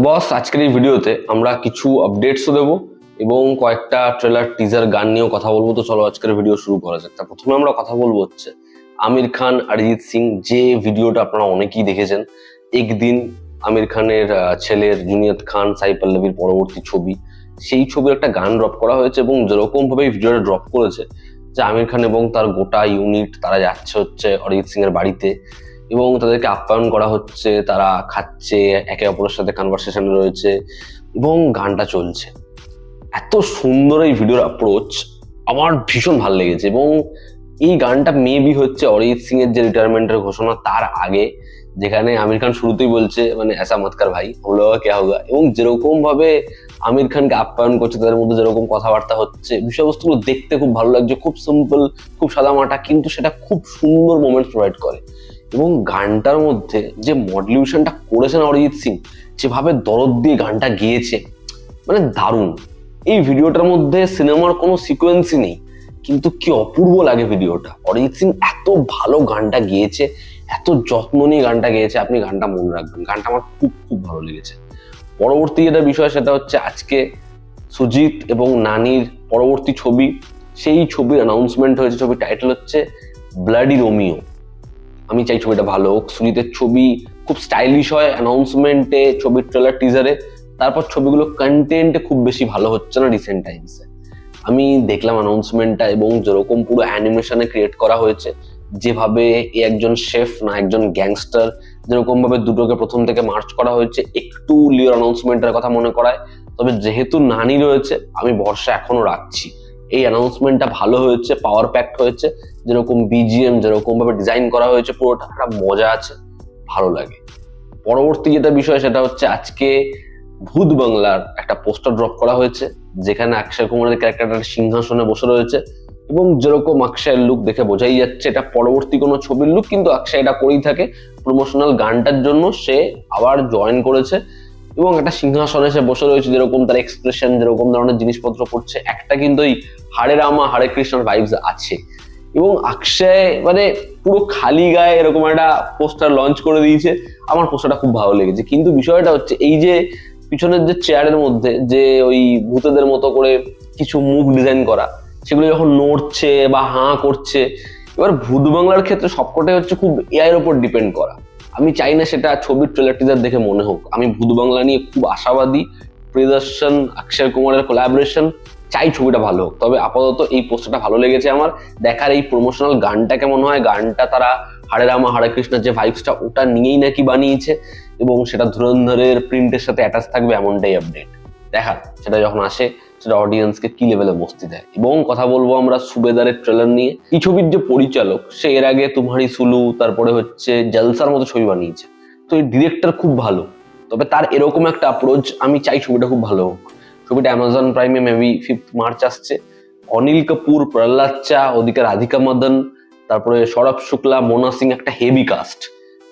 বস, আজকের এই ভিডিওতে আমরা কিছু আপডেটসও দেবো এবং কয়েকটা ট্রেলার টিজার গান নিয়েও কথা বলবো। তো চলো আজকের ভিডিও শুরু করা যাক। তা প্রথমে আমরা কথা বলবো হচ্ছে আমির খান অরিজিৎ সিং, যে ভিডিওটা আপনারা অনেকেই দেখেছেন। একদিন আমির খানের ছেলের জুনিয়র খান সাই পল্লবীর পরবর্তী ছবি, সেই ছবির একটা গান ড্রপ করা হয়েছে এবং যেরকম ভাবে ভিডিওটা ড্রপ করেছে যে আমির খান এবং তার গোটা ইউনিট তারা যাচ্ছে হচ্ছে অরিজিৎ সিং এর বাড়িতে এবং তাদেরকে আপ্যায়ন করা হচ্ছে, তারা খাচ্ছে, একে অপরের সাথে কনভারসেশন রয়েছে এবং গানটা চলছে। এত সুন্দর এই ভিডিওর অ্যাপ্রোচ, আমার ভীষণ ভালো লেগেছে। এবং এই গানটা মেবি হচ্ছে অরিজিৎ সিং এর যে রিটায়ারমেন্টের ঘোষণা তার আগে, যেখানে আমির খান শুরুতেই বলছে মানে ऐसा मत कर भाई हम लोग का क्या होगा, এবং যেরকম ভাবে আমির খানকে আপ্যায়ন করছে, তাদের মধ্যে যেরকম কথাবার্তা হচ্ছে, বিষয়বস্তুগুলো দেখতে খুব ভালো লাগছে। খুব সিম্পল, খুব সাদামাটা, কিন্তু সেটা খুব সুন্দর মোমেন্টস প্রোভাইড করে। এবং গানটার মধ্যে যে মডুলেশনটা করেছেন অরিজিৎ সিং, যেভাবে দরদ দিয়ে গানটা গেয়েছে, মানে দারুণ। এই ভিডিওটার মধ্যে সিনেমার কোনো সিকোয়েন্সই নেই, কিন্তু কি অপূর্ব লাগে ভিডিওটা। অরিজিৎ সিং এত ভালো গানটা গেয়েছে, এত যত্ন নিয়ে গানটা গেয়েছে, আপনি গানটা মনে রাখবেন। গানটা আমার খুব খুব ভালো লেগেছে। পরবর্তী যেটা বিষয় সেটা হচ্ছে আজকে সুজিত এবং নানির পরবর্তী ছবি, সেই ছবির অ্যানাউন্সমেন্ট হয়েছে। ছবির টাইটেল হচ্ছে ব্লাডি রোমিও। আমি চাই ছবিটা ভালো হোক। সুজিতের ছবি খুব স্টাইলিশ হয় অ্যানাউন্সমেন্টে, ছবির ট্রেলার টিজারে, তারপর ছবিগুলো কন্টেন্টে খুব বেশি ভালো হচ্ছে না রিসেন্ট টাইমসে। আমি দেখলাম অ্যানাউন্সমেন্টটা এবং যেরকম পুরো অ্যানিমেশনে ক্রিয়েট করা হয়েছে, যেভাবে একজন শেফ না একজন গ্যাংস্টার, যেরকম ভাবে দুটোকে প্রথম থেকে মার্চ করা হয়েছে, একটু লিওর অ্যানাউন্সমেন্টের কথা মনে করায়। তবে যেহেতু নানি রয়েছে, আমি ভরসা এখনো রাখছি এই অ্যানাউন্সমেন্টটা ভালো হয়েছে, পাওয়ার প্যাকড হয়েছে। যেরকম বিজিএম যেরকম ভাবে ডিজাইন করা হয়েছে, পুরোটা একটা মজা আছে, ভালো লাগে। পরবর্তী যেটা বিষয় সেটা হচ্ছে আজকে ভূত বাংলার একটা পোস্টার ড্রপ করা হয়েছে, যেখানে অক্ষয় কুমারের ক্যারেক্টারটা সিংহাসনে বসে রয়েছে এবং যেরকম অক্ষয়ের লুক দেখে বোঝাই যাচ্ছে এটা পরবর্তী কোনো ছবির লুক, কিন্তু অক্ষয় এটা করেই থাকে। প্রমোশনাল গানটার জন্য সে আবার জয়েন করেছে এবং একটা সিংহাসনে সে বসে রয়েছে, যেরকম তার এক্সপ্রেশন, যেরকম ধরনের জিনিসপত্র করছে, একটা কিন্তু ওই হরে রামা হরে কৃষ্ণর ভাইবস আছে। এবং অক্ষয় মানে পুরো খালি গায়ে এরকম একটা পোস্টার লঞ্চ করে দিয়েছে। আমার পোস্টারটা খুব ভালো লেগেছে। কিন্তু বিষয়টা হচ্ছে এই যে পিছনের যে চেয়ারের মধ্যে যে ওই ভূতেদের মতো করে কিছু মুখ ডিজাইন করা, সেগুলো যখন নড়ছে বা হাঁ করছে, এবার ভূত বাংলার ক্ষেত্রে সবকটাই হচ্ছে খুব এআই এর উপর ডিপেন্ড করা। আমি চাই না সেটা ছবির ট্রেলার টিজার দেখে মনে হোক। আমি ভূত বাংলা নিয়ে খুব আশাবাদী। প্রিয়দর্শন অক্ষয় কুমারের কোলাবোরেশন, চাই ছবিটা ভালো হোক। তবে আপাতত এই পোস্টারটা ভালো লেগেছে আমার। দেখার এই প্রমোশনাল গানটা কেমন হয়। গানটা তারা হরে রামা হরে কৃষ্ণের যে ভাইবসটা, ওটা নিয়েই নাকি বানিয়েছে এবং সেটা ধুরন্ধরের প্রিন্টের সাথে অ্যাটাচ থাকবে, এমনটাই আপডেট। দেখার সেটা যখন আসে সেটা অডিয়েন্সকে কি লেভেলে বসতে দেয়। এবং কথা বলবো আমরা সুবেদারের ট্রেলার নিয়ে। এই ছবির যে পরিচালক, সে এর আগে তুমহারি সুলু, তারপরে হচ্ছে জলসার মতো ছবি বানিয়েছে। তো এই ডিরেক্টর খুব ভালো, তবে তার এরকম একটা অ্যাপ্রোচ, আমি চাই ছবিটা খুব ভালো হোক। ছবিটা অ্যামাজন প্রাইমে মেবি 5 মার্চ আসছে। অনিল কাপুর, প্রহ্লাদ চা, ওদিকে রাধিকা মদন, তারপরে সৌরভ শুক্লা, মোনা সিং, একটা হেভি কাস্ট।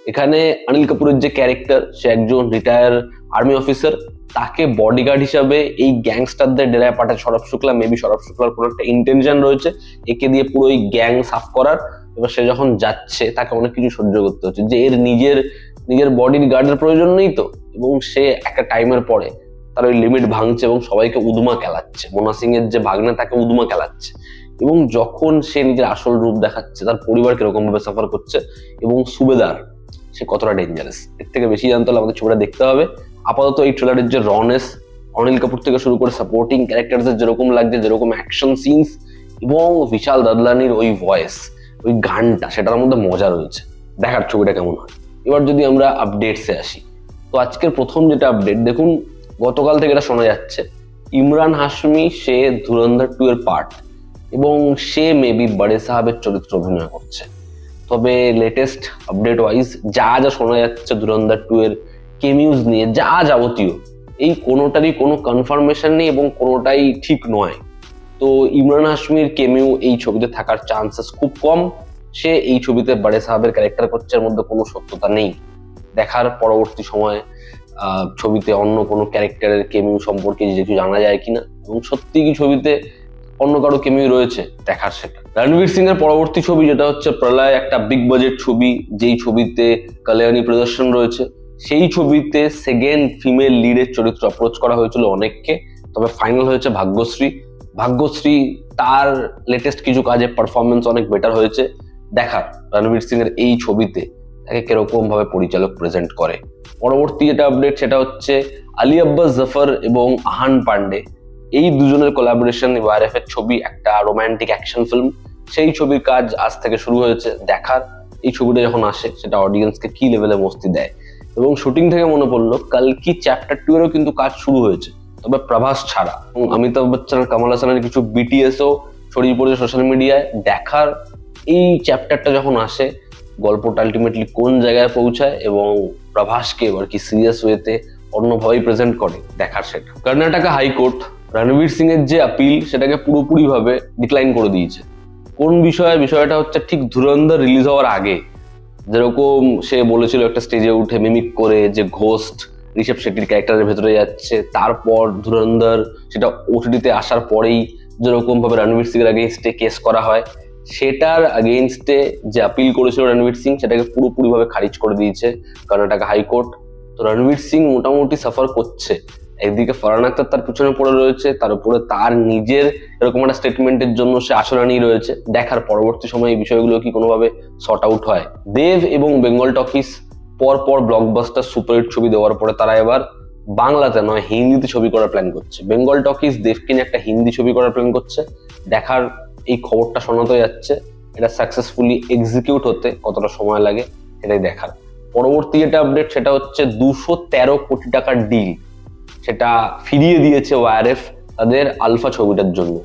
এখানে অনিল কাপুরের যে ক্যারেক্টার, সে একজন রিটায়ার আর্মি অফিসার, তাকে বডিগার্ড হিসাবে এই গ্যাংস্টারদের ডেরায় পাঠায় সৌরভ শুক্লা। মেবি সৌরভ শুক্লার কোনো একটা ইন্টেনশন রয়েছে একে দিয়ে পুরো এই গ্যাং সাফ করার। এবার সে যখন যাচ্ছে, তাকে অনেক কিছু সহ্য করতে হচ্ছে, যে এর নিজের বডির গার্ডের প্রয়োজন নেই তো, এবং সে একটা টাইমের পরে তার ওই লিমিট ভাঙছে এবং সবাইকে উদমা খেলাচ্ছে। মোনা সিং এর যে ভাগ্নে, তাকে উদমা খেলাচ্ছে। এবং যখন সে নিজের আসল রূপ দেখাচ্ছে, তার পরিবার কিরকম ভাবে সাফার করছে এবং সুবেদার সে কতটা ডেঞ্জারাস, এর থেকে বেশি জানতে হলে আমাদের ছবিটা দেখতে হবে। আপাতত এই ট্রেলারের যে রনেস, অনিল কাপুর থেকে শুরু করে সাপোর্টিং ক্যারেক্টারদের যেরকম লাগছে, যেরকম অ্যাকশন সিনস এবং বিশাল দাদলানির ওই ভয়েস, ওই গানটা, সেটার মধ্যে মজা রয়েছে। দেখার ছবিটা কেমন হয়। এবার যদি আমরা আপডেটসে আসি, তো আজকের প্রথম যেটা আপডেট, দেখুন গতকাল থেকে এটা শোনা যাচ্ছে ইমরান হাশমি সে ধুরন্ধর 2 এর পার্ট এবং সে মেবি বড়ে সাহেবের চরিত্র অভিনয় করছে। তবে লেটেস্ট আপডেট ওয়াইজ যা শোনা যাচ্ছে ধুরন্ধর 2 এর কেমিউজ নিয়ে, যা যাবতীয়, এই কোনোটারই কোনো কনফার্মেশন নেই এবং কোনোটাই ঠিক নয়। তো ইমরান হাশমির কেমিউ এই ছবিতে থাকার চান্সেস খুব কম। সে এই ছবিতে বড়ে সাহেবের ক্যারেক্টার করছে, এর মধ্যে কোনো সত্যতা নেই। দেখার পরবর্তী সময়ে ছবিতে অন্য কোনো ক্যারেক্টারের কেমিউ সম্পর্কে কিছু জানা যায় কিনা, এবং সত্যি কি ছবিতে অন্য কারো কেমিউ রয়েছে, দেখার সেটা। রণবীর সিং এর পরবর্তী ছবি যেটা হচ্ছে প্রলয়, একটা বিগ বাজেট ছবি, যেই ছবিতে কল্যাণী প্রদর্শন রয়েছে। সেই ছবিতে সেকেন্ড ফিমেল লিডের চরিত্র অ্যাপ্রোচ করা হয়েছিল অনেককে, তবে ফাইনাল হয়েছে ভাগ্যশ্রী। ভাগ্যশ্রী তার লেটেস্ট কিছু কাজে পারফরমেন্স অনেক বেটার হয়েছে। দেখার রণবীর সিং এর এই ছবিতে তাকে কিরকম ভাবে পরিচালক প্রেজেন্ট করে। পরবর্তী যেটা আপডেট সেটা হচ্ছে আলী আব্বাস জাফর এবং আহান পান্ডে, এই দুজনের কোলাবোরেশন ওয়ারএফ এর ছবি, একটা রোমান্টিক অ্যাকশন ফিল্ম। সেই ছবির কাজ আজ থেকে শুরু হয়েছে। দেখার এই ছবিটা যখন আসে সেটা অডিয়েন্সকে কি লেভেলে মস্তি দেয়। এবং শুটিং থেকে মনে পড়লো কালকি চ্যাপ্টার 2 এরও কিন্তু কাজ শুরু হয়েছে, তবে প্রভাস ছাড়া। এবং অমিতাভ বচ্চন আর কামাল হাসানের কিছু বিটিএসও ছড়িয়ে পড়েছে সোশ্যাল মিডিয়ায়। দেখার এই চ্যাপ্টারটা যখন আসে গল্পটা আলটিমেটলি কোন জায়গায় পৌঁছায় এবং প্রভাসকে আর কি সিরিয়াস ওয়েতে অন্যভাবেই প্রেজেন্ট করে। দেখার সেটা। কর্ণাটকা হাইকোর্ট রণবীর সিং এর যে আপিল সেটাকে পুরোপুরি ভাবে ডিক্লাইন করে দিয়েছে। কোন বিষয়টা হচ্ছে ঠিক ধুরন্ধর রিলিজ হওয়ার আগে যেরকম সে বলেছিল একটা স্টেজে উঠে মিমিক করে যে ঘোস্ট ঋষভ শেট্টির ক্যারেক্টারের ভেতরে যাচ্ছে, তারপর ধুরন্ধর সেটা ওটিটিতে আসার পরেই যেরকম ভাবে রণবীর সিং এর আগেনস্টে কেস করা হয়, সেটার আগেনস্টে যে আপিল করেছিল রণবীর সিং সেটাকে পুরোপুরি ভাবে খারিজ করে দিয়েছে কর্ণাটক হাইকোর্ট। তো রণবীর সিং মোটামুটি সাফার করছে। একদিকে ফারহান আখতার তার পিছনে পড়ে রয়েছে, তার উপরে তার নিজের এরকম একটা স্টেটমেন্টের জন্য সে আসলে নিয়ে রয়েছে। দেখার পরবর্তী সময়ে এই বিষয়গুলো কি কোনোভাবে সর্ট আউট হয়। দেব এবং বেঙ্গল টকিজ পর ব্লকবাস্টার সুপারহিট ছবি দেওয়ার পরে তারা এবার বাংলাতে নয় হিন্দিতে ছবি করার প্ল্যান করছে। বেঙ্গল টকিজ দেবকে নিয়ে একটা হিন্দি ছবি করার প্ল্যান করছে। দেখার এই খবরটা শোনাতে যাচ্ছে, এটা সাকসেসফুলি এক্সিকিউট হতে কতটা সময় লাগে এটাই দেখার। পরবর্তী যেটা আপডেট সেটা হচ্ছে 213 কোটি টাকার ডিল সেটা ফিরিয়ে দিয়েছে ওয়ারএফ তাদের আলফা ছবিটার জন্য।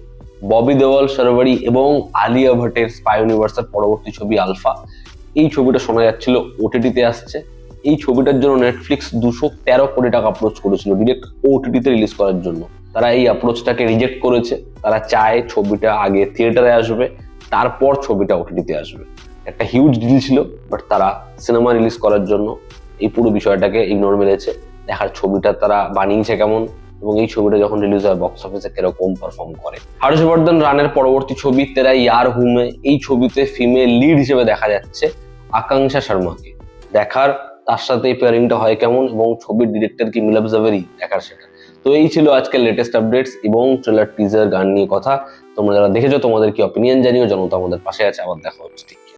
ববি দেওয়াল, শারবারি এবং আলিয়া ভাটের স্পাই ইউনিভার্সের পরবর্তী ছবি আলফা, এই ছবিটা শোনা যাচ্ছিল ওটিটিতে আসছে। এই ছবিটার জন্য নেটফ্লিক্স 213 কোটি টাকা অ্যাপ্রোচ করেছিল ডিরেক্ট ওটিটিতে রিলিজ করার জন্য। তারা এই অ্যাপ্রোচটাকে রিজেক্ট করেছে। তারা চায় ছবিটা আগে থিয়েটারে আসবে, তারপর ছবিটা ওটিটিতে আসবে। একটা হিউজ ডিল ছিল, বাট তারা সিনেমা রিলিজ করার জন্য এই পুরো বিষয়টাকে ইগনোর মেরেছে। দেখার ছবিটা তারা বানিয়েছে কেমন এবং এই ছবিটা যখন রিলিজ হয় বক্স অফিসে কিরকম পারফর্ম করে। হর্ষবর্ধন রানের পরবর্তী ছবি তেরা ইয়ার হুমে, এই ছবিতে ফিমেল লিড হিসেবে দেখা যাচ্ছে আকাঙ্ক্ষা শর্মাকে। দেখার তার সাথে এই পেয়ারিংটা হয় কেমন এবং ছবির ডিরেক্টর কি মিলাভ জাভেরি, দেখার সেটা। তো এই ছিল আজকের লেটেস্ট আপডেটস এবং ট্রেলার টিজার গান নিয়ে কথা। তোমরা যারা দেখেছো তোমাদের কি অপিনিয়ন জানিও, জনতা আমাদের পাশে আছে। আবার দেখা হচ্ছে।